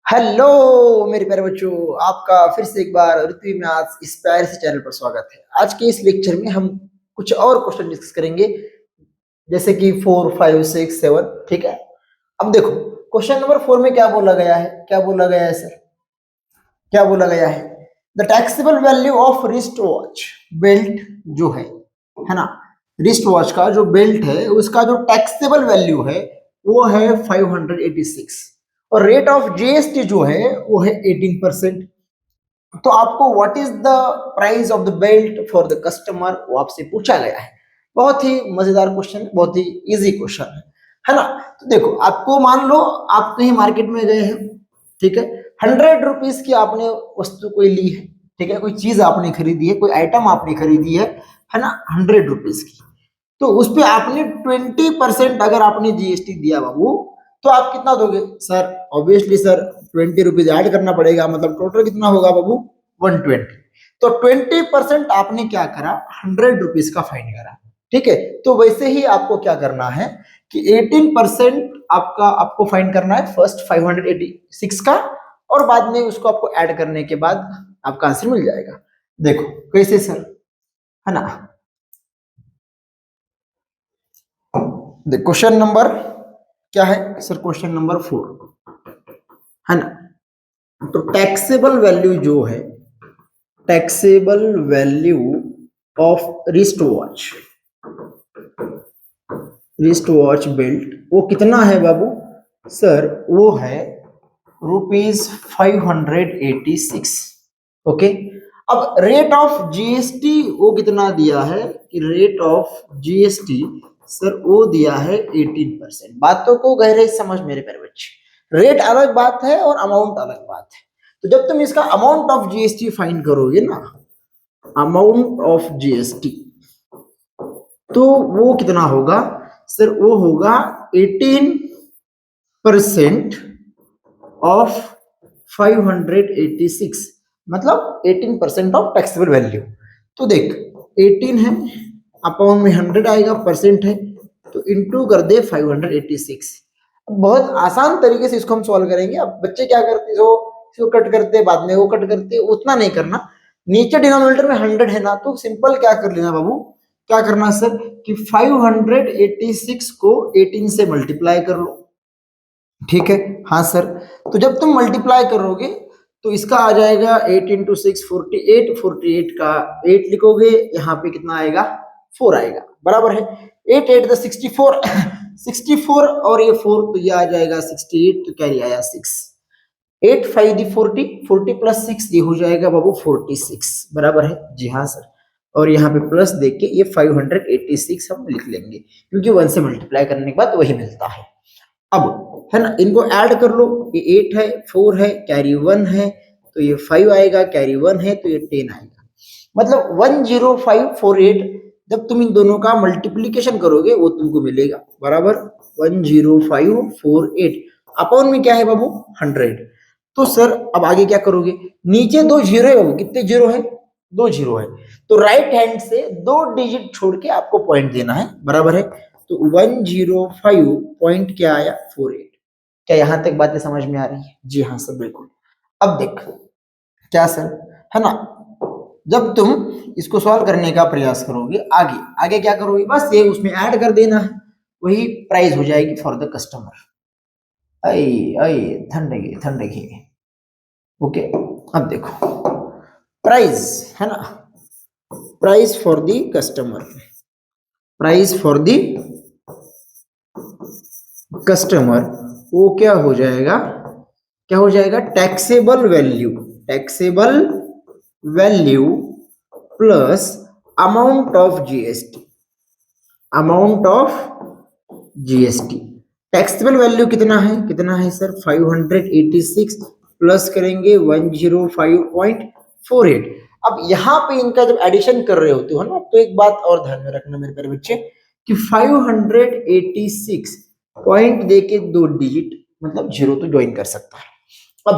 Hello मेरे प्यारे बच्चों, आपका फिर से एक बार ऋत्विक मैथ्स इस प्यारे से चैनल पर स्वागत है। आज के इस लेक्चर में हम कुछ और क्वेश्चन डिस्कस करेंगे, जैसे कि 4, 5, 6, 7। ठीक है, अब देखो क्वेश्चन नंबर 4 में क्या बोला गया है। क्या बोला गया है सर? क्या बोला गया है? The taxable value of wrist watch belt जो है ना, रिस्ट वॉच का जो बेल्ट है उसका जो टैक्सेबल वैल्यू है वो है 586 और रेट ऑफ जीएसटी जो है वो है 18%। तो आपको what is the price of the belt for the customer वो आपसे पूछा गया है। बहुत ही मजेदार क्वेश्चन, बहुत ही इजी क्वेश्चन है ना। तो देखो, आपको मान लो आप कहीं मार्केट में गए हैं, ठीक है, 100 रुपीज की आपने वस्तु कोई ली है, ठीक है, कोई चीज आपने खरीदी है, कोई आइटम आपने खरीदी है ना, 100 रुपीज की। तो उस पे आपने 20% अगर आपने जीएसटी दिया बाबू, तो आप कितना दोगे sir? Obviously sir 20 rupees add करना पड़ेगा, मतलब टोटल कितना होगा बाबू? 120। तो 20% आपने क्या करा? 100 रुपीज का फाइन करा। ठीक है, तो वैसे ही आपको क्या करना है कि 18% आपको फाइन करना है फर्स्ट 586 का, और बाद में उसको आपको ऐड करने के बाद आपका आंसर मिल जाएगा। देखो कैसे सर, है ना। क्वेश्चन नंबर क्या है सर? क्वेश्चन नंबर 4 है ना। तो टैक्सेबल वैल्यू जो है, taxable value of wrist watch belt वो कितना है बाबू? सर वो है ₹586। ओके, अब रेट ऑफ जीएसटी वो कितना दिया है कि रेट ऑफ जीएसटी सर वो दिया है 18%। बातों को गहरे से समझ मेरे प्यारे बच्चे, रेट अलग बात है और अमाउंट अलग बात है। तो जब तुम इसका अमाउंट ऑफ जीएसटी फाइंड करोगे ना, अमाउंट ऑफ जीएसटी, तो वो कितना होगा सर? वो होगा 18% ऑफ 586, मतलब 18% ऑफ टैक्सेबल वैल्यू। तो देख 18 है, अपॉन में 100 आएगा, परसेंट है, तो इंटू कर दे 586। बहुत आसान तरीके से इसको हम सॉल्व करेंगे। अब बच्चे क्या करते हो, इसको कट करते बाद में वो कट करते, उतना नहीं करना। नीचे डिनोमिनेटर में 100 है ना, तो सिंपल क्या कर लेना बाबू, क्या करना सर कि 586 को 18 से मल्टीप्लाई कर लो। ठीक है, हाँ सर। तो जब तुम मल्टीप्लाई करोगे तो इसका आ जाएगा 8 इंटू 6 48, 48 का 8 लिखोगे, यहाँ पे कितना आएगा? 4 आएगा, बराबर है। 8 8 64 64 और ये 4, तो ये आ जाएगा 68, तो कैरी आया 6। 8 5 40, 40 प्लस 6 ये हो जाएगा बाबू 46, बराबर है जी हाँ सर। और यहाँ पे प्लस देख के ये 586 हम लिख लेंगे, क्योंकि 1 से मल्टीप्लाई करने के बाद वही मिलता है। अब है ना, इनको ऐड कर लो, ये 8 है, 4 है, कैरी 1 है, तो ये 5 आएगा, कैरी 1 है, तो ये 10 आएगा, मतलब 10548। जब तुम इन दोनों का मल्टीप्लीकेशन करोगे वो तुमको मिलेगा बराबर 10548। अपॉन में क्या है बाबू? 100। तो सर अब आगे क्या करोगे? नीचे 2 जीरो है बाबू, कितने जीरो है? 2 जीरो है, तो राइट हैंड से 2 डिजिट छोड़ के आपको पॉइंट देना है, बराबर है। तो 105 पॉइंट क्या आया? 48। क्या यहां तक बातें समझ में आ रही है? जी हाँ सर, बिल्कुल। अब देख क्या सर, है ना, जब तुम इसको सॉल्व करने का प्रयास करोगे, आगे आगे क्या करोगे? बस ये उसमें ऐड कर देना है, वही प्राइस हो जाएगी फॉर द कस्टमर। आई आई ठंडे घी। ओके, अब देखो प्राइस, है ना, price for the customer, price for the customer वो क्या हो जाएगा? क्या हो जाएगा? Taxable value, taxable value plus amount of GST, amount of GST. Taxable value कितना है? कितना है सर? 586 प्लस करेंगे 105.48। अब यहाँ पे इनका जब एडिशन कर रहे होते हो ना, तो एक बात और ध्यान में रखना मेरे प्यारे बच्चे कि 586 पॉइंट देके 2 डिजिट, मतलब जीरो तो ज्वाइन कर सकता है। अब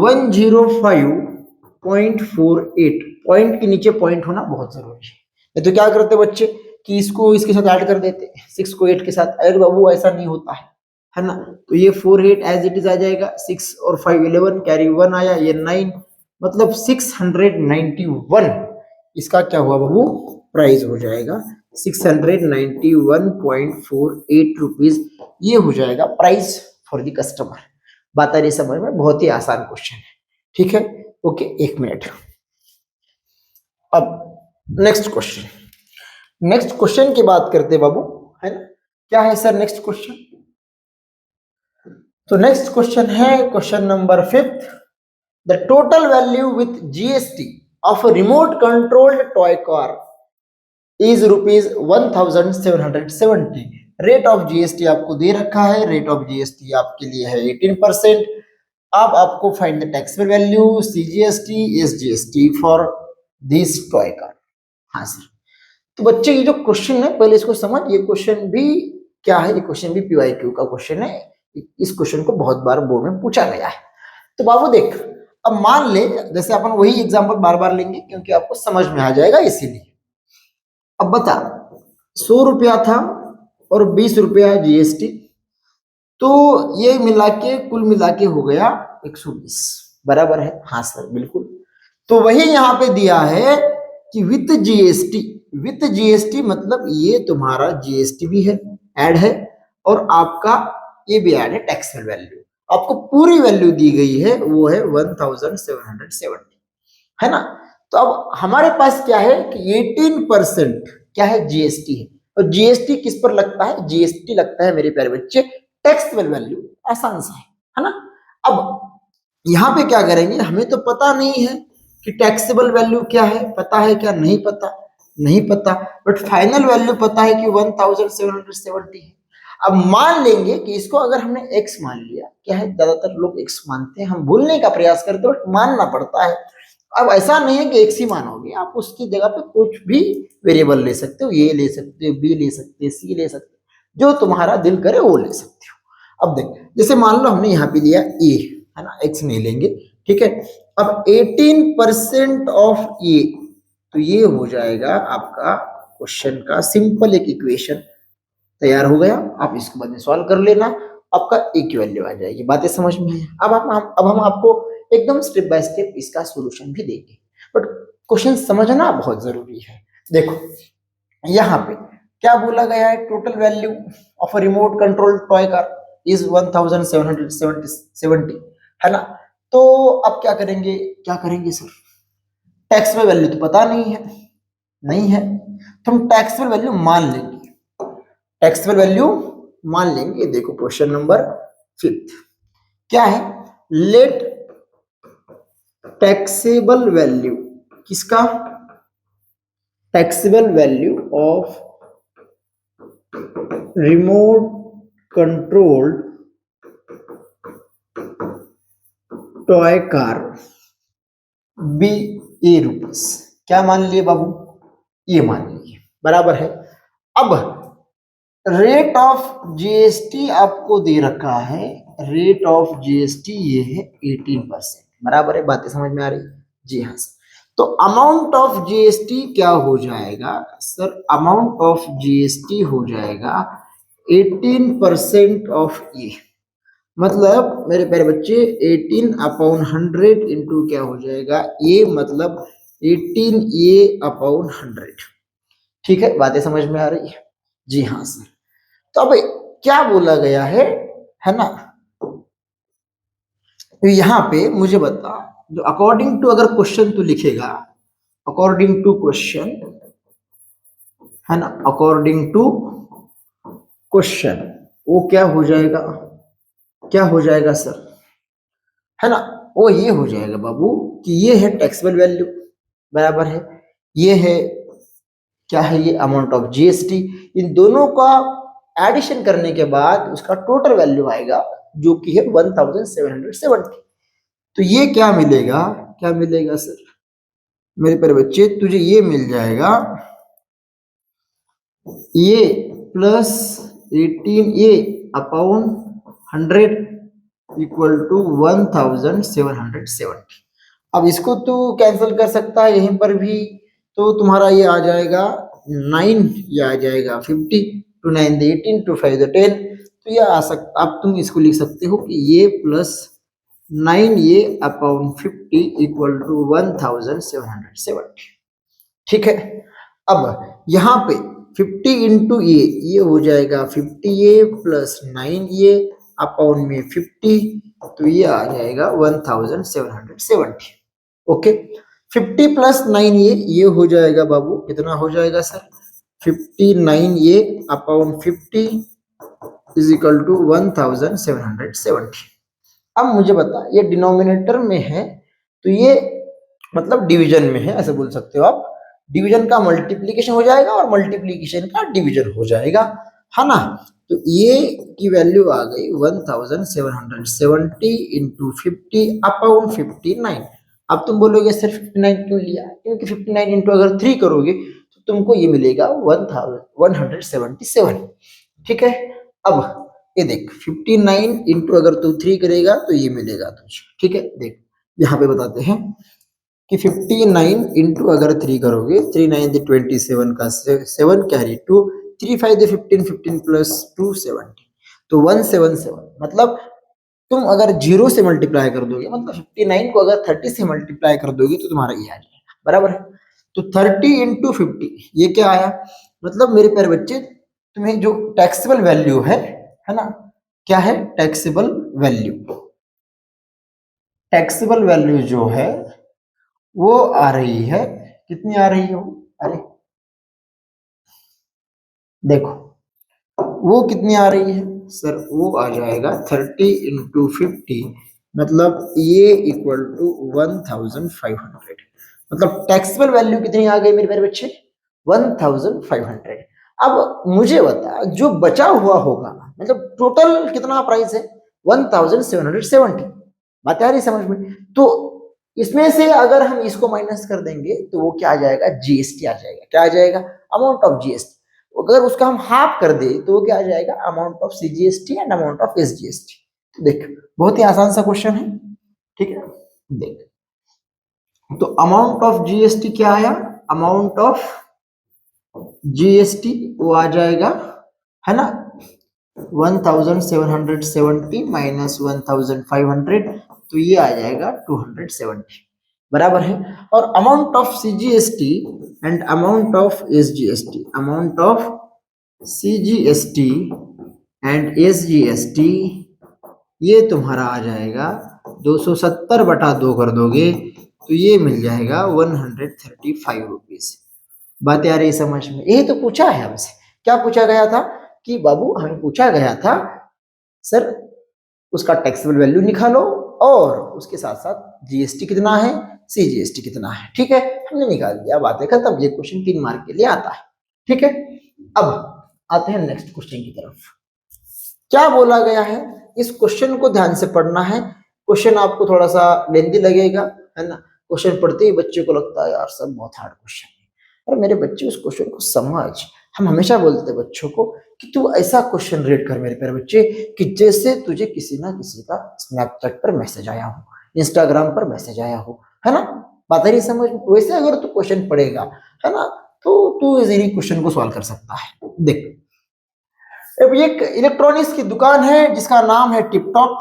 105.48 पॉइंट के नीचे पॉइंट होना बहुत जरूरी है। तो क्या करते बच्चे कि इसको इसके साथ ऐड कर देते, 6 को 8 के साथ। अरे बाबू ऐसा नहीं होता है, है ना। तो ये 4 8 एज इट इज आ जाएगा, 6 और 5 11, कैरी 1 आया, ये 9, मतलब 691 इसका क्या हुआ बाबू, प्राइस हो जाएगा 691.48 रुपीज, ये हो जाएगा प्राइस फॉर द कस्टमर। बात आ रही समझ में, बहुत ही आसान क्वेश्चन है, ठीक है। Okay, 1 minute. अब नेक्स्ट क्वेश्चन की बात करते हैं बाबू, है ना। क्या है सर नेक्स्ट क्वेश्चन? तो नेक्स्ट क्वेश्चन है question number 5। The total value with GST of remote controlled toy car is ₹1770। Rate of GST आपको दे रखा है, रेट ऑफ जीएसटी आपके लिए है 18%। अब आपको find the taxable value, CGST, SGST for this toy car. हाँ सर, तो बच्चे ये जो क्वेश्चन है पहले इसको समझ, ये क्वेश्चन भी क्या है, ये क्वेश्चन भी पीवाईक्यू का क्वेश्चन है, इस क्वेश्चन को बहुत बार बोर्ड में पूछा गया है। तो बाबू देख, अब मान ले, जैसे अपन वही एग्जांपल बार बार लेंगे क्योंकि आपको समझ में आ जाएगा इसीलिए। अब बता, 100 रुपया था और 20 रुपया जीएसटी, तो ये मिला के कुल मिला के हो गया 120, बराबर है? हाँ सर बिल्कुल। तो वही यहाँ पे दिया है कि विथ जीएसटी मतलब ये तुम्हारा जीएसटी भी है, ऐड है, और आपका ये भी ऐड है टैक्सेबल वैल्यू। आपको पूरी वैल्यू दी गई है, वो है 1770, है ना। तो अब हमारे पास क्या है कि 18% क्या है, जीएसटी है। और जीएसटी किस पर लगता है? जीएसटी लगता है मेरे प्यारे बच्चे टैक्सेबल वैल्यू, आसान सा है ना। अब यहाँ पे क्या करेंगे, हमें तो पता नहीं है कि टैक्सेबल वैल्यू क्या है, पता है क्या? नहीं पता, बट फाइनल वैल्यू पता है कि 1770 है। अब मान लेंगे कि इसको अगर हमने x मान लिया, क्या है, ज्यादातर लोग x मानते हैं, हम भूलने का प्रयास करते हैं, मानना पड़ता है। अब ऐसा नहीं है कि x ही मानोगे, आप उसकी जगह पे कुछ भी वेरिएबल ले सकते हो, ये ले सकते हो, b ले सकते हो, c ले सकते हो, जो तुम्हारा दिल करे वो ले सकते हो। अब देख, जैसे मान लो हमने यहाँ पे लिया a, है ना, x नहीं लेंगे, ठीक है। अब 18% ऑफ a, तो ये हो जाएगा आपका क्वेश्चन का सिंपल एक इक्वेशन तैयार हो गया। आप इसको बाद में सॉल्व कर लेना, आपका एक की वैल्यू आ जाएगी। बातें समझ में है? अब हम आपको एकदम स्टेप बाय स्टेप इसका सॉल्यूशन भी देंगे, बट क्वेश्चन समझना बहुत जरूरी है। देखो यहाँ पे क्या बोला गया है, total value of a remote control toy car is 1770, है ना। तो अब क्या करेंगे सर, टैक्सेबल वैल्यू तो पता नहीं है, तो हम टैक्सेबल वैल्यू मान लेंगे, देखो क्वेश्चन नंबर 5 क्या है, लेट टैक्सेबल वैल्यू, किसका? Taxable value of remote controlled toy car be ₹8। क्या मान लिए बाबू? ये मान लिए, बराबर है। अब रेट ऑफ जीएसटी आपको दे रखा है, रेट ऑफ जीएसटी ये है 18%, बराबर है? बातें समझ में आ रही? जी हाँ सर। तो अमाउंट ऑफ जीएसटी क्या हो जाएगा सर? अमाउंट ऑफ जीएसटी हो जाएगा 18% ऑफ ये, मतलब मेरे प्यारे बच्चे 18/100 इंटू क्या हो जाएगा ये, मतलब 18 ये अपॉन 100, ठीक है? बातें समझ में आ रही है? जी हाँ सर। तो अब क्या बोला गया है ना। तो यहाँ पे मुझे बता, जो अकॉर्डिंग टू अगर क्वेश्चन तू लिखेगा, अकॉर्डिंग टू क्वेश्चन, है ना, अकॉर्डिंग टू क्वेश्चन वो क्या हो जाएगा सर, है ना, वो ये हो जाएगा बाबू कि ये है टैक्सेबल वैल्यू, बराबर है, ये है क्या है, ये अमाउंट ऑफ जीएसटी। इन दोनों का एडिशन करने के बाद उसका टोटल वैल्यू आएगा जो कि है 1770। तो ये क्या मिलेगा सर मेरे प्यारे बच्चे, तुझे ये मिल जाएगा, ये प्लस 18 ये अपॉन 100 इक्वल टू 1770। अब इसको तू कैंसिल कर सकता है यहीं पर भी, तो तुम्हारा ये आ जाएगा 9, ये आ जाएगा 50, 2 9 18, 2 5 10, तो ये आ सकता, अब तुम इसको लिख सकते हो कि ये प्लस 9 ये अपॉन 50 इक्वल टू 1770। ठीक है, अब यहाँ पे 50 इंटू ये हो जाएगा 50 प्लस 9 ये अपॉन में 50, तो ये आ जाएगा 1770। ओके, 50 प्लस 9 ये हो जाएगा बाबू, कितना हो जाएगा सर, 59 ये अपॉन 50 इज इक्वल टू 1770। अब मुझे बता, ये डिनोमिनेटर में है तो ये मतलब डिवीजन में है, ऐसे बोल सकते हो आप, डिवीजन का मल्टीप्लीकेशन हो जाएगा और मल्टीप्लीकेशन का डिवीजन हो जाएगा, है ना। तो ये की वैल्यू आ गई 1770 इंटू 50 अपॉन 59। अब तुम बोलोगे सर 59 क्यों लिया, क्योंकि 59 इंटू अगर 3 करोगे तो तुमको ये मिलेगा 1177। ठीक है, अब ये देख 59 इंटू अगर तू 3 करेगा तो ये मिलेगा तुझे। ठीक है, देख यहाँ पे बताते हैं कि 59 इंटू अगर 3 करोगे, 3 9 27 का 7 कैरी 2, 3 5 15, 15 प्लस 2 70, तो 177। मतलब तुम अगर 0 से मल्टीप्लाई कर दोगे, मतलब 59 को अगर 30 से मल्टीप्लाई कर दोगे तो तुम्हारा ये आ जाएगा, बराबर है। तो 30 इंटू 50 ये क्या आया, मतलब मेरे प्यारे बच्चे तुम्हें जो टैक्सेबल वैल्यू है ना, क्या है टैक्सेबल वैल्यू, टैक्सेबल वैल्यू जो है वो आ रही है, कितनी आ रही है वो, अरे देखो वो कितनी आ रही है सर, वो आ जाएगा 30 इंटू 50, मतलब ये इक्वल टू 1500। मतलब टैक्सेबल वैल्यू कितनी आ गई मेरे प्यारे बच्चे, 1500। अब मुझे बता, जो बचा हुआ होगा, मतलब टोटल कितना प्राइस है 1770, बात आ रही समझ में। तो इसमें से अगर हम इसको माइनस कर देंगे तो वो क्या आ जाएगा, जीएसटी आ जाएगा, क्या आ जाएगा, अमाउंट ऑफ जीएसटी। अगर उसका हम हाफ कर दे तो वो क्या आ जाएगा, amount of CGST and amount of SGST. तो देख बहुत ही आसान सा क्वेश्चन है, ठीक है। देख तो अमाउंट ऑफ जीएसटी क्या आया, अमाउंट ऑफ जीएसटी वो आ जाएगा, है ना, 1770 माइनस 1500, तो ये आ जाएगा 270, बराबर है। और amount of CGST and amount of SGST, amount of CGST and SGST ये तुम्हारा आ जाएगा 270 बटा 2 कर दोगे तो ये मिल जाएगा 135 रुपीज। बात आ रही समझ में, यही तो पूछा है हमसे, क्या पूछा गया था कि बाबू हमें पूछा गया था सर उसका टैक्सेबल वैल्यू निकालो और उसके साथ साथ जीएसटी कितना है, सीजीएसटी कितना है। ठीक है, हमने निकाल दिया, बातें खत्म। ये क्वेश्चन 3 मार्क के लिए आता है। ठीक है, अब आते हैं नेक्स्ट क्वेश्चन की तरफ। क्या बोला गया है, इस क्वेश्चन को ध्यान से पढ़ना है। क्वेश्चन आपको थोड़ा सा लेंथी लगेगा, है ना। क्वेश्चन पढ़ते ही बच्चे को लगता है यार सब बहुत हार्ड क्वेश्चन है, और मेरे बच्चे उस क्वेश्चन को समझ। हम हमेशा बोलते बच्चों को कि तू ऐसा क्वेश्चन रीड कर मेरे प्यारे बच्चे कि जैसे तुझे किसी ना किसी का स्नैपचैट पर मैसेज आया हो, इंस्टाग्राम पर मैसेज आया हो, है ना। बात है समझ। वैसे अगर तू क्वेश्चन पढ़ेगा, है ना, तो तू इजीली क्वेश्चन को सॉल्व कर सकता है। देख अब ये एक इलेक्ट्रॉनिक्स की दुकान है जिसका नाम है Tiptop,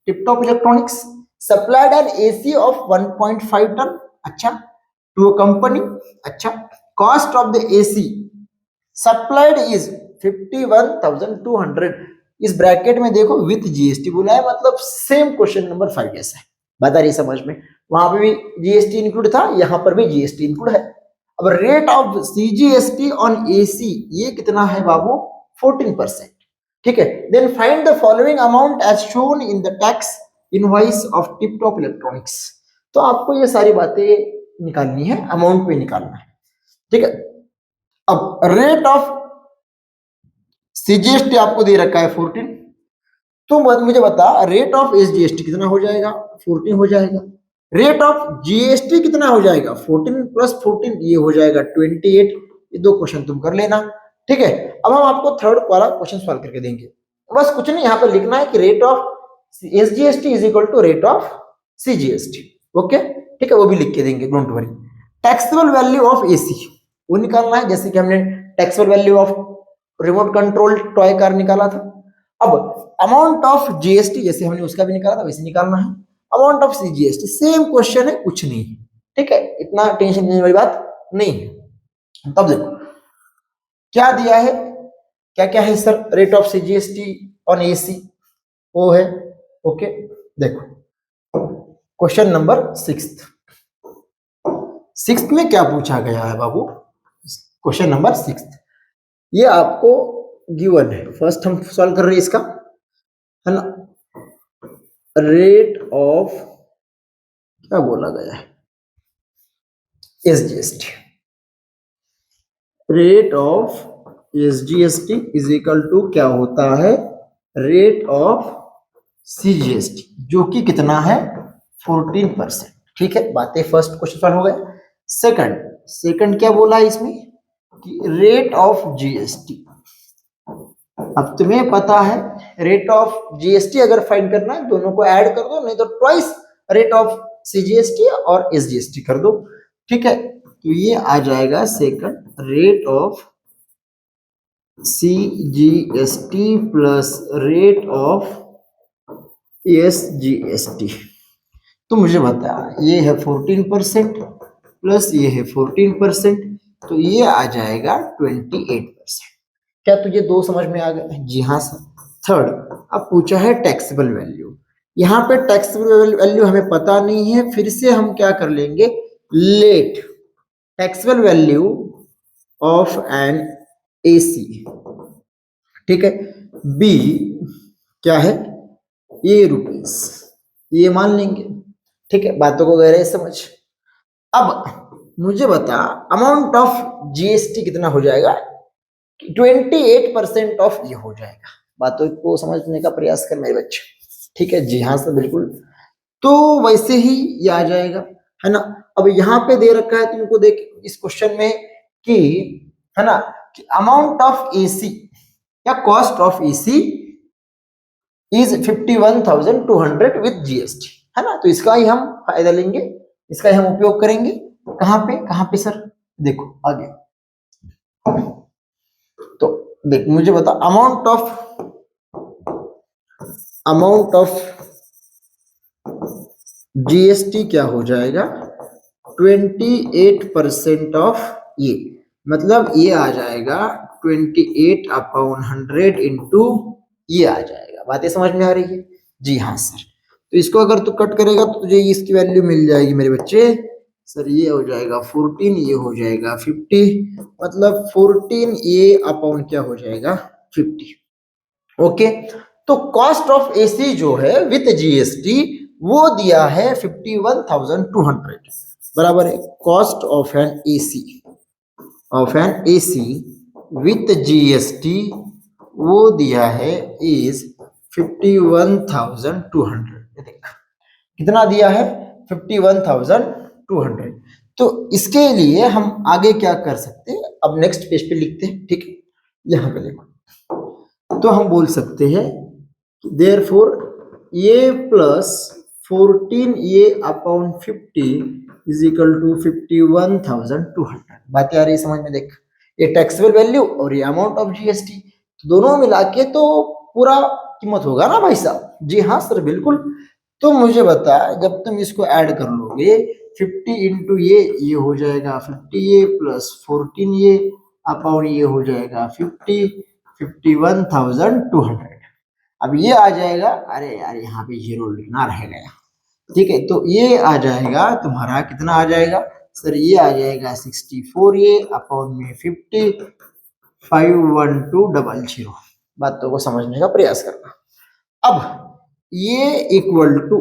Tiptop electronics supplied an AC of 1.5 ton, अच्छा, टू अ कंपनी। अच्छा, cost of the AC supplied is 51,200। इस ब्रैकेट में देखो विथ जीएसटी बोला है, मतलब सेम क्वेश्चन नंबर 5 जैसा है। बता रही समझ में, वहां पे भी जीएसटी इंक्लूड था, यहां पर भी जीएसटी इंक्लूड है। अब rate of CGST on AC ये कितना है बाबू, 14%। ठीक है, then find the following amount as shown in the tax invoice of Tiptop electronics. तो आपको ये सारी बातें निकालनी है, अमाउंट भी निकालना है। ठीक है, अब रेट ऑफ सीजीएसटी आपको दे रखा है 14, तो मुझे बता रेट ऑफ एसजीएसटी कितना हो जाएगा, 14 हो जाएगा। रेट ऑफ जीएसटी कितना हो जाएगा, 14 प्लस 14 ये हो जाएगा 28। ये दो क्वेश्चन तुम कर लेना। ठीक है, अब हम आपको थर्ड वाला क्वेश्चन सॉल्व करके देंगे। बस कुछ नहीं, यहाँ पर लिखना है कि rate of SGST is equal to rate of CGST. Okay, ठीक है, वो भी लिख के देंगे, don't worry. Taxable value of AC वो निकालना है, जैसे कि हमने taxable value of remote control toy car निकाला था। अब अमाउंट ऑफ जीएसटी जैसे हमने उसका भी निकाला था वैसे निकालना है, amount of GST same question है, कुछ नहीं है, ठीक है, इतना टेंशन लेने वाली बात नहीं है। तब देखो क्या दिया है, क्या क्या है sir, rate of CGST on AC वो है, ओके। देखो क्वेश्चन नंबर सिक्स्थ में क्या पूछा गया है बाबू, क्वेश्चन नंबर 6 ये आपको गिवन है, फर्स्ट हम सॉल्व कर रहे हैं इसका, है ना। रेट ऑफ क्या बोला गया है, SGST, rate of SGST is equal to क्या होता है, रेट ऑफ सीजीएसटी, जो कि कितना है 14%, ठीक है। बातें फर्स्ट क्वेश्चन सॉल्व हो गया। सेकंड क्या बोला है इसमें कि रेट ऑफ जीएसटी, अब तुम्हें पता है रेट ऑफ जीएसटी अगर फाइंड करना है दोनों को ऐड कर दो, नहीं तो ट्वाइस रेट ऑफ सीजीएसटी और एसजीएसटी कर दो, ठीक है। तो ये आ जाएगा second, rate of CGST plus rate of SGST. तो मुझे बता ये है 14% प्लस ये है 14%, तो ये आ जाएगा 28%। क्या तुझे दो समझ में आ गया? जी हाँ सर। थर्ड, अब पूछा है टैक्सेबल वैल्यू, यहाँ पे टैक्सेबल वैल्यू हमें पता नहीं है, फिर से हम क्या कर लेंगे, let taxable value of an AC, ठीक है। बी क्या है, ये रुपीस, ये मान लेंगे, ठीक है। बातों को गहराई समझ। अब मुझे बता अमाउंट ऑफ जीएसटी कितना हो जाएगा, 28% ऑफ ये हो जाएगा। बातों को समझने का प्रयास कर मेरे बच्चे, ठीक है। जी हाँ सर बिल्कुल, तो वैसे ही ये आ जाएगा, है ना। अब यहाँ पे दे रखा है तुमको, देख इस क्वेश्चन में कि, है ना, कि अमाउंट ऑफ एसी या cost of AC is 51,200 with GST, है ना। तो इसका ही हम फायदा लेंगे, इसका ही हम उपयोग करेंगे। कहाँ पे सर, देखो आगे, तो देख मुझे बता अमाउंट ऑफ जीएसटी क्या हो जाएगा, 28% ऑफ ये, मतलब ये आ जाएगा 28/100 इंटू ये आ जाएगा। बातें समझ में आ रही है? जी हाँ सर। तो इसको अगर तू कट करेगा तो तुझे इसकी वैल्यू मिल जाएगी मेरे बच्चे, सर ये हो जाएगा 14, ये हो जाएगा 50, मतलब 14 ये अपॉन क्या हो जाएगा 50, ओके। तो कॉस्ट ऑफ एसी जो है विथ जीएसटी वो दिया है 51,200, बराबर है cost of an AC with GST वो दिया है इज 51,200, कितना दिया है 51,200। तो इसके लिए हम आगे क्या कर सकते हैं, अब नेक्स्ट पेज पे लिखते हैं, ठीक है। यहाँ पे देखो, तो हम बोल सकते हैं देयरफॉर ये प्लस 14 ये अपॉन 50 इज इक्वल टू 51,200। बात आ रही है समझ में? देख ये टैक्सेबल वैल्यू और ये अमाउंट ऑफ जीएसटी, तो दोनों मिला के तो पूरा कीमत होगा ना भाई साहब? जी हाँ सर बिल्कुल। तो मुझे बता जब तुम इसको ऐड कर लोगे 50 इंटू ये हो जाएगा 50 ये प्लस 14 ये अपॉन ये हो जाएगा 50, 51,200। अब ये आ जाएगा, अरे यार यहाँ पे जीरो लिखना रह गया, ठीक है। तो ये आ जाएगा तुम्हारा, कितना आ जाएगा सर, ये आ जाएगा 64 ये अपॉन में 50, 51200। बातों को समझने का प्रयास करना। अब ये इक्वल टू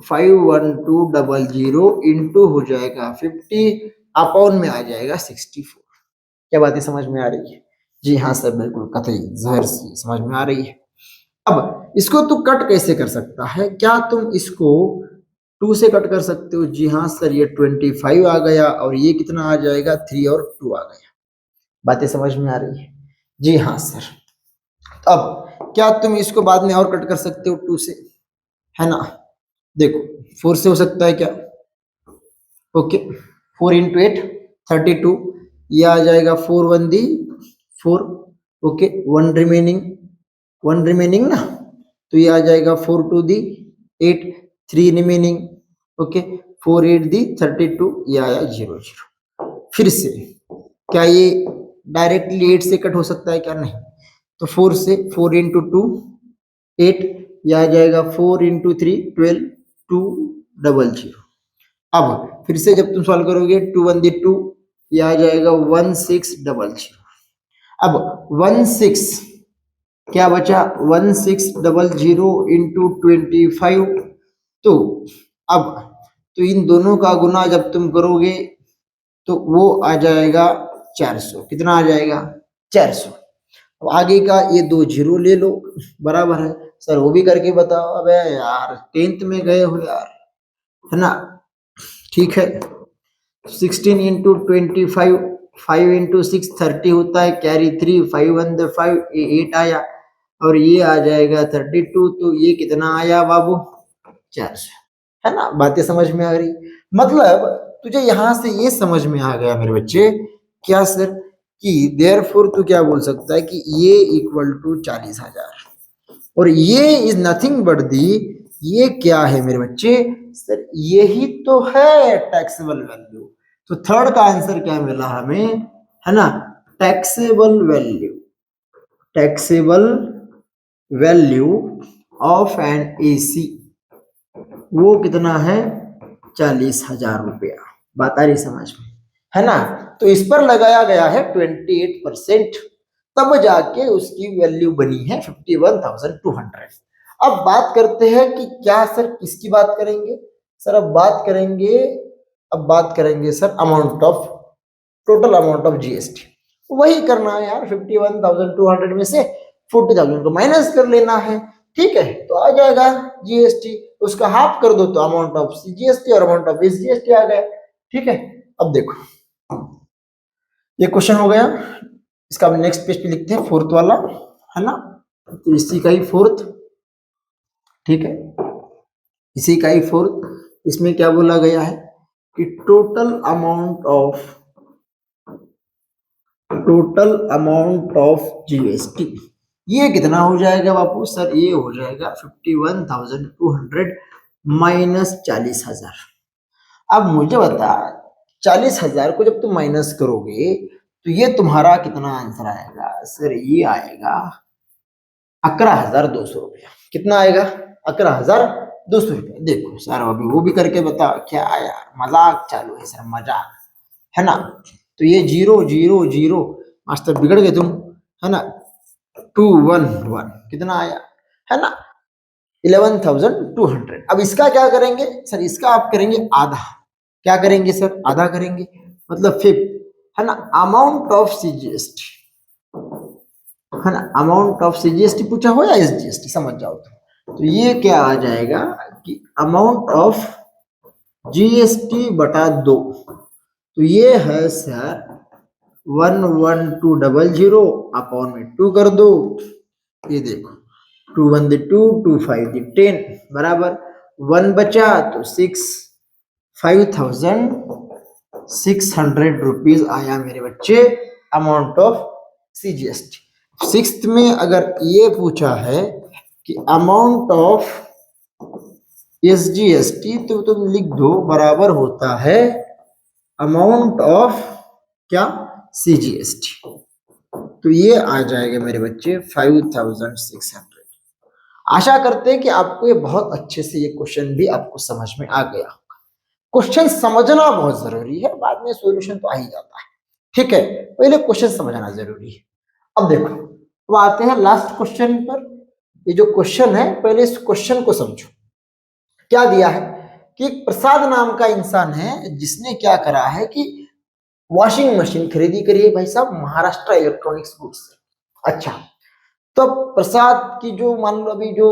51200 इंटू हो जाएगा 50 अपॉन में आ जाएगा 64। क्या बातें समझ में आ रही है? जी हाँ सर बिल्कुल, कतई जहर सी समझ में आ रही है। अब इसको तू कट कैसे कर सकता है, क्या तुम इसको 2 से कट कर सकते हो? जी हाँ सर, ये 25 आ गया और ये कितना आ जाएगा 3 और 2 आ गया। बातें समझ में आ रही है? जी हाँ सर। अब क्या तुम इसको बाद में और कट कर सकते हो 2 से, है ना। देखो 4 से हो सकता है क्या, ओके। 4 इंटू 8 32, ये आ जाएगा 4 1 दी 4, ओके। 1 रिमेनिंग 1 रिमेनिंग ना, तो ये आ जाएगा 4 टू दी 8, 3 रिमेनिंग, ओके, 4 8 दी 32, ये आया 0 0। फिर से क्या ये डायरेक्टली 8 से कट हो सकता है क्या? नहीं, तो 4 से 4 इंटू 2 8, यह आ जाएगा 4 इंटू 3 12 2 0 0। अब फिर से जब तुम सॉल्व करोगे 2 1 दी 2, यह आ जाएगा 1 6 0 0। अब 1 6 क्या बचा? 1 6 0 0 इंटू 25। तो अब तो इन दोनों का गुना जब तुम करोगे तो वो आ जाएगा 400। कितना आ जाएगा? 400। अब आगे का ये 2 जीरो ले लो, बराबर है। सर वो भी करके बताओ। अबे यार 10th में गए हो यार, है ना? ठीक है, 16 इंटू 25, 5 इंटू 6 30 होता है, कैरी 3, 5 1 5, ये 8 आया, और ये आ जाएगा 32। तो ये कितना आया बाबू? 400, है ना? बातें समझ में आ रही? मतलब तुझे यहां से ये समझ में आ गया मेरे बच्चे, क्या सर, कि देयरफॉर तू क्या बोल सकता है कि ये इक्वल टू 40,000, और ये इज नथिंग बट दी, ये क्या है मेरे बच्चे? सर यही तो है टैक्सेबल वैल्यू। तो थर्ड का आंसर क्या मिला हमें, है ना? Taxable value, taxable value of an AC, वो कितना है? 40,000 रुपया। बात आ रही समझ में, है ना? तो इस पर लगाया गया है 28%, तब जाके उसकी वैल्यू बनी है 51,200। अब बात करते हैं कि क्या सर किसकी बात करेंगे? सर अब बात करेंगे sir amount of, total amount of GST. वही करना है यार, 51,200 में से 40,000 को माइनस कर लेना है। ठीक है, तो आ जाएगा जीएसटी, उसका हाफ कर दो तो अमाउंट ऑफ जीएसटी और अमाउंट ऑफ एसजीएसटी आ गया। ठीक है, अब देखो ये क्वेश्चन हो गया, इसका नेक्स्ट पेज पे लिखते हैं, फोर्थ वाला, है ना? तो इसी का ही फोर्थ, ठीक है, इसी का ही फोर्थ। इसमें क्या बोला गया है कि टोटल अमाउंट ऑफ जीएसटी, ये कितना हो जाएगा बापू? सर ये हो जाएगा 51,200 माइनस 40,000। अब मुझे बता, 40,000 को जब तुम माइनस करोगे तो ये तुम्हारा कितना आंसर आएगा? सर ये आएगा 11,200 रुपया। कितना आएगा? 11,200 रुपया। देखो सर अभी वो भी करके बता, क्या यार मजाक चालू है सर, मजाक, है ना? तो ये 0 0 0, मास्टर बिगड़ गए तुम, है ना? 2 1 1 कितना आया, है ना? 11,200। अब इसका क्या करेंगे सर? इसका आप करेंगे आधा। क्या करेंगे सर? आधा करेंगे, मतलब 5, है ना? अमाउंट ऑफ सीजीएसटी, है ना? अमाउंट ऑफ सीजीएसटी पूछा हो या एसजीएसटी, समझ जाओ। तो ये क्या आ जाएगा कि अमाउंट ऑफ जीएसटी बटा 2, तो ये है सर 11200 अपॉन में 2 कर दो। ये देखो 2 1 दी 2, 2 5 दी 10, बराबर 1 बचा तो 6, 5,600 रुपीज आया मेरे बच्चे अमाउंट ऑफ सीजीएसटी। सिक्स्थ में अगर ये पूछा है कि अमाउंट ऑफ एसजीएसटी, तो तुम लिख दो बराबर होता है अमाउंट ऑफ क्या? सीजीएसटी। तो ये आ जाएगा मेरे बच्चे 5,600। आशा करते हैं कि आपको ये बहुत अच्छे से ये क्वेश्चन भी आपको समझ में आ गया। क्वेश्चन समझना बहुत जरूरी है, बाद में सॉल्यूशन तो आ ही जाता है। ठीक है, पहले क्वेश्चन समझना जरूरी है। अब देखो, अब आते हैं लास्ट क्वेश्चन पर। ये जो क्वेश्चन है, पहले इस क्वेश्चन को समझो। क्या दिया है कि प्रसाद नाम का इंसान है जिसने क्या करा है कि वॉशिंग मशीन खरीदी करिए भाई साहब महाराष्ट्र इलेक्ट्रॉनिक्स गुड्स से। अच्छा, तो प्रसाद की जो मान लो अभी जो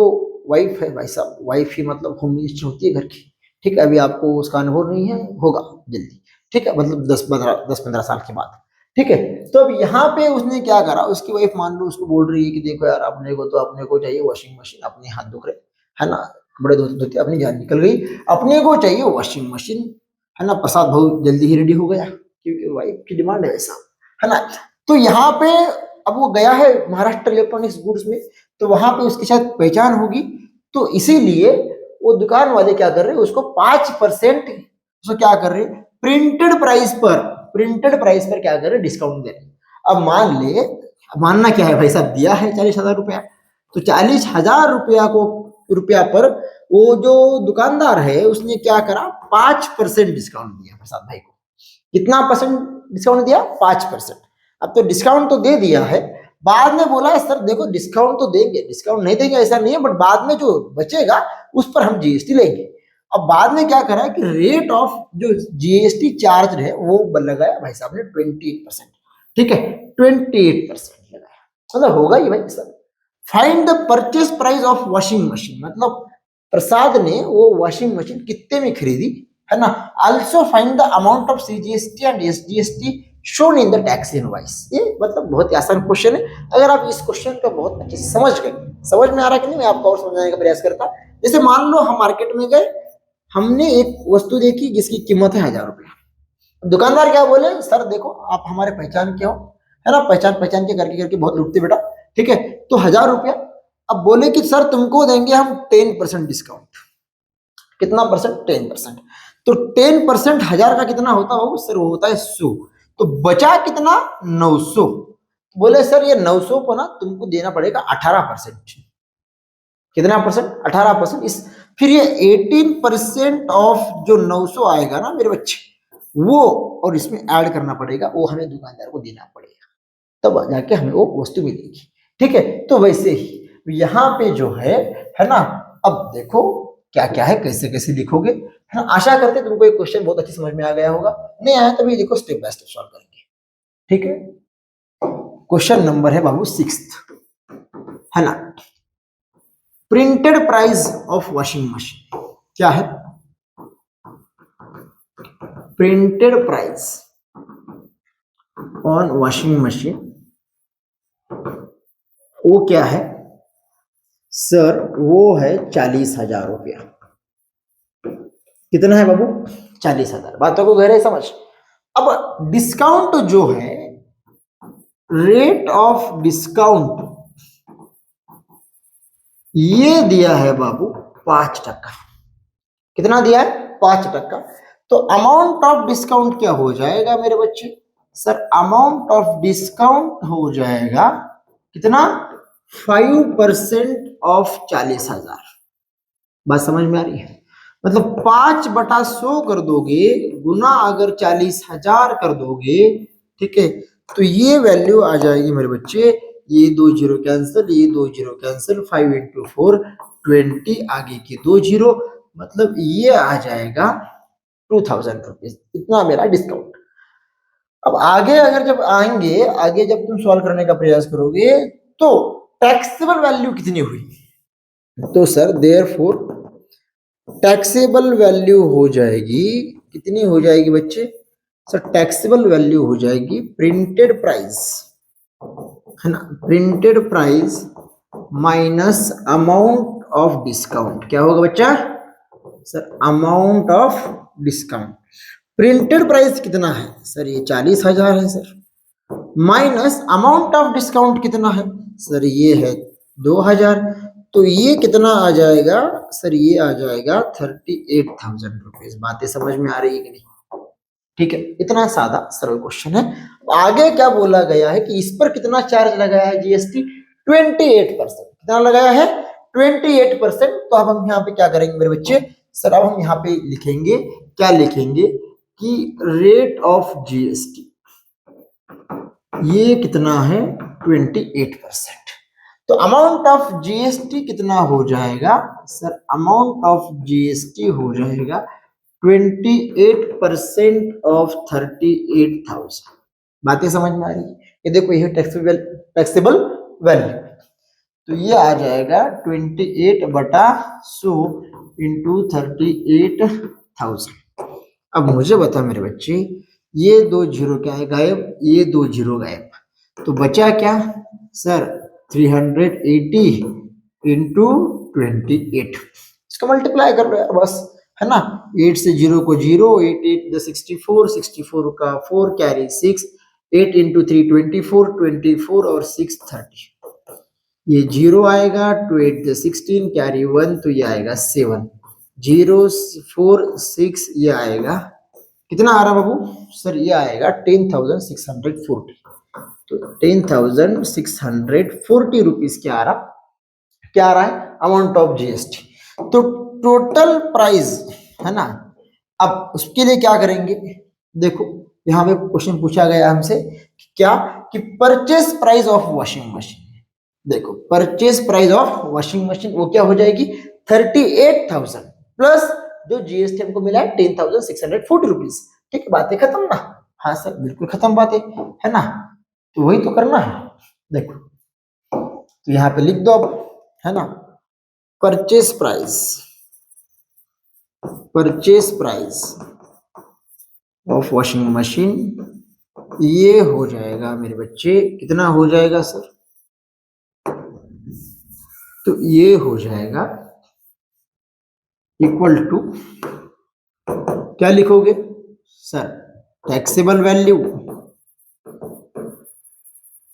वाइफ है भाई साहब, वाइफ ही मतलब होम मिनिस्टर होती है घर की। ठीक है, अभी आपको उसका अनुभव नहीं है, होगा जल्दी। ठीक है, मतलब 10-15 साल के बाद। ठीक है, तो अब यहाँ पे उसने क्या करा, उसकी वाइफ मान लो उसको बोल रही है कि देखो यार अपने को चाहिए वॉशिंग मशीन, अपने हाथ दुख रहे, है ना, कपड़े धोते धोते अपनी जान निकल गई, अपने को चाहिए वॉशिंग मशीन, है ना। प्रसाद बहुत जल्दी ही रेडी हो गया क्योंकि वाइफ की डिमांड है ऐसा, है ना। तो यहाँ पे अब वो गया है महाराष्ट्र इलेक्ट्रॉनिक्स गुड्स में, तो वहां पे उसकी शायद पहचान होगी, तो इसीलिए वो दुकान वाले क्या कर रहे हैं, उसको 5% उसको क्या कर रहे हैं, प्रिंटेड प्राइस पर क्या कर रहे हैं, डिस्काउंट दे रहे हैं। अब मान ले, मानना क्या है भाई साहब, दिया है 40,000 रुपया, तो 40,000 रुपया पर वो जो दुकानदार है उसने क्या करा, 5% डिस्काउंट दिया प्रसाद भाई को। कितना परसेंट डिस्काउंट दिया, 5%। अब तो डिस्काउंट तो दे दिया है, बाद में बोला है सर देखो डिस्काउंट तो देंगे, डिस्काउंट नहीं देंगे ऐसा नहीं है, बट बाद में जो बचेगा उस पर हम जीएसटी लेंगे। अब बाद में क्या करा है कि रेट ऑफ जो जीएसटी चार्ज है वो लगाया भाई साहब ने 28%। ठीक है, 28% लगाया, मतलब होगा ही भाई sir. Find the purchase price of washing machine, मतलब प्रसाद ने वो वॉशिंग मशीन कितने में खरीदी, है ना। Also find the amount of CGST and SGST shown in the tax invoice. ये मतलब बहुत ही आसान क्वेश्चन है, अगर आप इस क्वेश्चन को बहुत अच्छे से समझ गए, समझ में आ रहा है कि नहीं, मैं आपको और समझाने का प्रयास करता। जैसे मान लो हम मार्केट में गए, हमने एक वस्तु देखी जिसकी कीमत है 1,000 रुपया। दुकानदार क्या बोले, सर देखो आप हमारे पहचान के हो, है ना, पहचान के करके बहुत लूटते बेटा, ठीक है, तो 1,000 रुपया। अब बोले कि सर तुमको देंगे हम 10% डिस्काउंट। कितना परसेंट, 10%। तो 10% 1,000 का कितना होता हो सर, वो होता है 100। तो बचा कितना, 900। बोले सर ये 900 को ना तुमको देना पड़ेगा 18%। कितना परसेंट, 18%। इस फिर ये 18% ऑफ जो 900 आएगा ना मेरे बच्चे, वो और इसमें ऐड करना पड़ेगा, वो हमें दुकानदार को देना पड़ेगा, तब जाके हमें वो वस्तु मिलेगी। ठीक है, तो वैसे ही यहाँ पे जो है ना, अब देखो क्या क्या है, कैसे कैसे लिखोगे, है ना। आशा करते तुमको ये क्वेश्चन बहुत अच्छी समझ में आ गया होगा, नहीं आया तो भी देखो स्टेप बाय स्टेप सॉल्व करेंगे। ठीक है, क्वेश्चन नंबर है बाबू 6, है ना। Printed price of washing machine क्या है, printed price on washing machine वो क्या है सर, वो है 40,000 रुपया। कितना है बाबू, 40,000। बातों को गहरे समझ। अब डिस्काउंट जो है, रेट ऑफ डिस्काउंट ये दिया है बाबू 5%। कितना दिया है, 5%। तो अमाउंट ऑफ डिस्काउंट क्या हो जाएगा मेरे बच्चे, सर अमाउंट ऑफ डिस्काउंट हो जाएगा कितना, 5% ऑफ 40,000। बात समझ में आ रही है, मतलब 5/100 कर दोगे गुना अगर 40,000 कर दोगे, ठीक है, तो ये वैल्यू आ जाएगी मेरे बच्चे, ये 2 जीरो कैंसिल, ये 2 जीरो कैंसिल, 5 × 4 20, आगे के 2 जीरो, मतलब ये आ जाएगा 2,000 रुपीज। इतना मेरा डिस्काउंट। अब आगे अगर जब आएंगे, आगे जब तुम सॉल्व करने का प्रयास करोगे तो टैक्सेबल वैल्यू कितनी हुई, तो सर देयरफॉर टैक्सेबल वैल्यू हो जाएगी, कितनी हो जाएगी बच्चे, सर टैक्सेबल वैल्यू हो जाएगी प्रिंटेड प्राइस, है ना, printed price minus amount of discount. क्या होगा बच्चा, sir amount of discount. Printed price कितना है सर, ये 40,000 है sir, minus amount of discount कितना है सर, ये है 2,000। तो ये कितना आ जाएगा सर, ये आ जाएगा 38,000 रुपीज। बातें समझ में आ रही है कि नहीं, ठीक है, इतना सादा सरल क्वेश्चन है। आगे क्या बोला गया है कि इस पर कितना चार्ज लगाया है, जीएसटी 28%। कितना लगाया है, 28%। तो अब हम यहाँ पे क्या करेंगे मेरे बच्चे, सर अब हम यहाँ पे लिखेंगे, क्या लिखेंगे कि रेट ऑफ जीएसटी ये कितना है, 28%। तो अमाउंट ऑफ जीएसटी कितना हो जाएगा सर, अमाउंट ऑफ जीएसटी हो जाएगा 28% ऑफ 38,000। बातें समझ में आ रही है, ये देखो ये टैक्सेबल वैल्यू, तो ये आ जाएगा 28/100 × 38,000। अब मुझे बता मेरे बच्चे, ये 2 जीरो क्या है गायब, ये 2 जीरो गायब, तो बचा क्या सर, 380 × 28। इसको मल्टीप्लाई कर लो यार बस, है ना। 8 से 0 को 0, 8 8 द 64, 64 का 4 कैरी 6, 8 × 3 24, 24 और 6 30। ये 0 आएगा, 2 8 द 16 कैरी 1 तो ये आएगा 7, 0 4 6 ये आएगा कितना आ रहा बाबू सर, ये आएगा 10,640। तो 10,640 रुपीज क्या आ रहा है अमाउंट ऑफ जीएसटी। तो टोटल प्राइस है ना, अब उसके लिए क्या करेंगे, देखो यहाँ पे क्वेश्चन पूछा गया हमसे क्या कि purchase price of washing machine. देखो purchase price of washing machine वो क्या हो जाएगी 38,000 प्लस जो जीएसटी हमको मिला है 10,640 रुपीज। ठीक है, बातें खत्म ना। हाँ सर बिल्कुल खत्म बातें है ना, तो वही तो करना है। देखो तो यहाँ पे लिख दो अब है ना, purchase price of washing machine ये हो जाएगा मेरे बच्चे, कितना हो जाएगा सर, तो ये हो जाएगा इक्वल टू क्या लिखोगे सर, टैक्सेबल वैल्यू।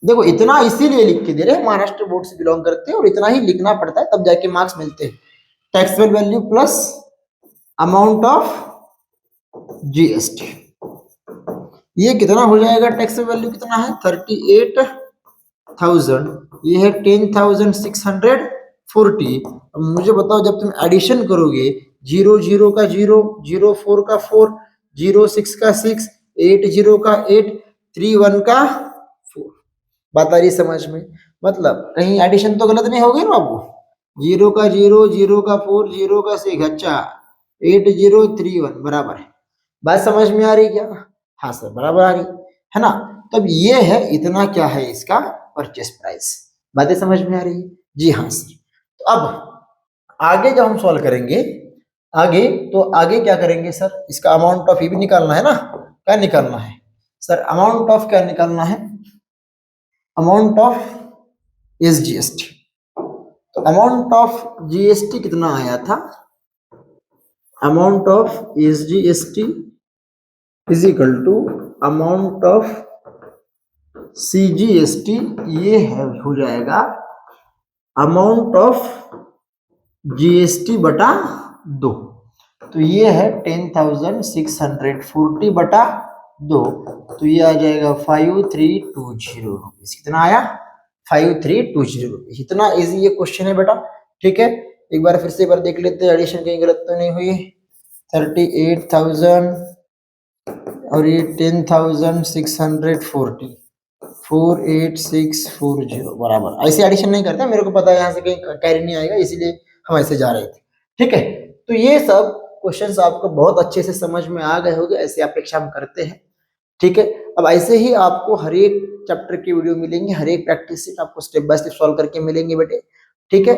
देखो इतना इसीलिए लिख के दे रहे हैं, महाराष्ट्र बोर्ड से बिलोंग करते हैं और इतना ही लिखना पड़ता है तब जाके मार्क्स मिलते हैं। Taxable value plus amount of GST, ये कितना हो जाएगा, टैक्सेबल वैल्यू कितना है 38,000, ये है 10,640। अब मुझे बताओ जब तुम एडिशन करोगे 0 0 का 0, 0 4 का 4, 0 6 का 6, 8 0 का 8, 3 1 का 4, बात आ रही समझ में, मतलब कहीं एडिशन तो गलत नहीं हो गई ना बाबू, 0 का 0, 0 का 4, 0 का 6, अच्छा 8 0 3 1 बराबर है। बात समझ में आ रही क्या, हाँ सर बराबर आ रही है ना। तब ये है इतना क्या है इसका परचेस प्राइस, बातें समझ में आ रही है जी हाँ सर। तो अब आगे जब हम सॉल्व करेंगे आगे, तो आगे क्या करेंगे सर, इसका अमाउंट ऑफ ये भी निकालना है ना, क्या निकालना है सर, अमाउंट ऑफ क्या निकालना है, अमाउंट ऑफ एसजीएसटी। तो अमाउंट ऑफ जीएसटी कितना आया था, amount of SGST is equal to amount of CGST, ये है हो जाएगा अमाउंट ऑफ जीएसटी बटा 2। तो ये है 10,640 बटा 2, तो ये आ जाएगा 5320 रुपीज। कितना आया 5320 रुपीज। इतना इजी ये क्वेश्चन है बेटा, ठीक है। एक बार फिर से एक बार देख लेते हैं, एडिशन कहीं गलत तो नहीं हुई। 38,000 और ये 10,640, 48640 बराबर। ऐसे एडिशन नहीं करते, मेरे को पता है यहाँ से कहीं कैरी नहीं आएगा, इसीलिए हम ऐसे जा रहे थे, ठीक है। तो ये सब क्वेश्चंस आपको बहुत अच्छे से समझ में आ गए होंगे, ऐसे अपेक्षा हम करते हैं, ठीक है। अब ऐसे ही आपको हर एक चैप्टर की वीडियो मिलेंगे, हर एक प्रैक्टिस सेट आपको स्टेप बाय स्टेप सॉल्व करके मिलेंगे बेटे, ठीक है।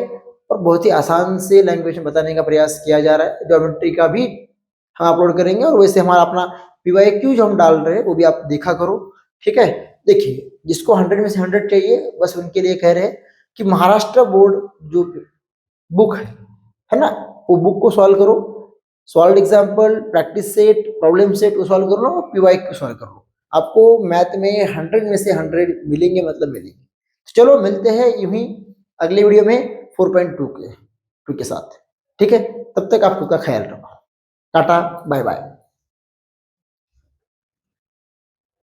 और बहुत ही आसान से लैंग्वेज में बताने का प्रयास किया जा रहा है। ज्योमेट्री का भी हम अपलोड करेंगे और वैसे हमारा अपना PYQ जो हम डाल रहे हैं वो भी आप देखा करो, ठीक है। देखिए जिसको 100 में से 100 चाहिए बस उनके लिए कह रहे हैं कि महाराष्ट्र बोर्ड जो बुक है ना, वो बुक को सॉल्व करो, solve example, practice set, problem set को सॉल्व कर लो, PYQ सॉल्व कर लो। आपको मैथ में 100 में से 100 मिलेंगे, मतलब मिलेंगे। तो चलो मिलते हैं यूं ही अगले वीडियो में 4.2 के साथ, ठीक है। तब तक आप खुद का ख्याल रखो, टाटा बाय बाय।